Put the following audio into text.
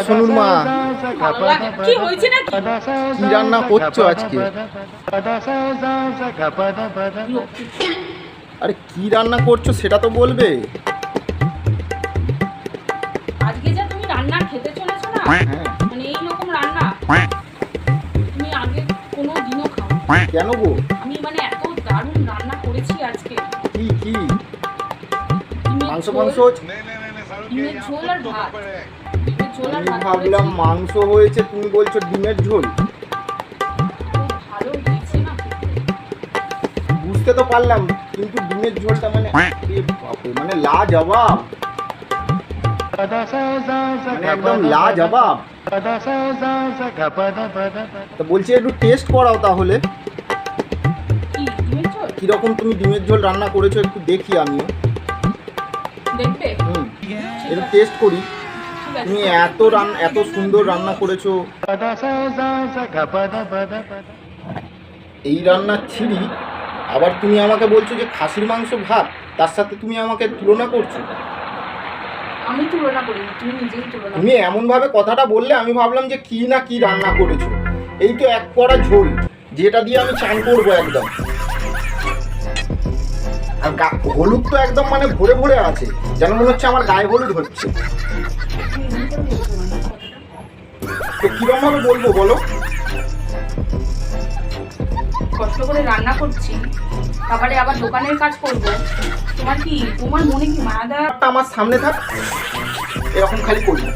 সোনুর মা, ভালো লাগে না। কি হয়েছে নাকি? কি রান্না করছো আজকে? আরে কি রান্না করছো সেটা তো বলবে। আজকে যা তুমি রান্না খেতে চলেছো না, হ্যাঁ। মানে এইরকম রান্না তুমি আগে কোনো দিনও খাও। কেন গো? আমি মানে এত দারুণ রান্না করেছি আজকে। কি কি? ডিমের মাংস ঝোল, মাংস? ডিমের ঝোল আর ভাত। ডিমের ঝোল আর আমি ভাত ভাবলাম করেছি। মাংস হয়েছে, তুমি বলছো ডিমের ঝোল। খুব ভালো হয়েছে না খেতে। বুঝতে তো পারলাম, কিন্তু ডিমের ঝোলটা মানে এ বাপরে, মানে লাজবাব, মানে একদম লাজবাব। তো বলছি একটু টেস্ট করাও তাহলে, কি ডিমের ঝোল কিরকম তুমি ডিমের ঝোল রান্না করেছো একটু দেখি আমিও। দেখবে? একটু টেস্ট করি। ঠিক আছে। তুমি এত সুন্দর রান্না করেছো, এই রান্নার ছিঁড়ি আবার তুমি আমাকে বলছো যে খাসির মাংস ভাত, তার সাথে তুমি আমাকে তুলনা করছো। আমি তুলনা করিনি, তুমি নিজেই তুলনা তুমি এমনভাবে কথাটা বললে আমি ভাবলাম যে কি না কি রান্না করেছো। এই তো এক কড়া ঝোল, যেটা দিয়ে আমি চান করবো একদম। আর হলুদ তো একদম মানে ভরে ভরে আছে, যেন মনে হচ্ছে আমার গায়ে হলুদ হচ্ছে। তো কিরকম ভাবে বলবো বলো? কষ্ট করে রান্না করছি, তারপরে আবার দোকানের কাজ করব। তোমার মনে কি মায়া দেওয়া? আমার সামনে থাক, এরকম খালি করবো।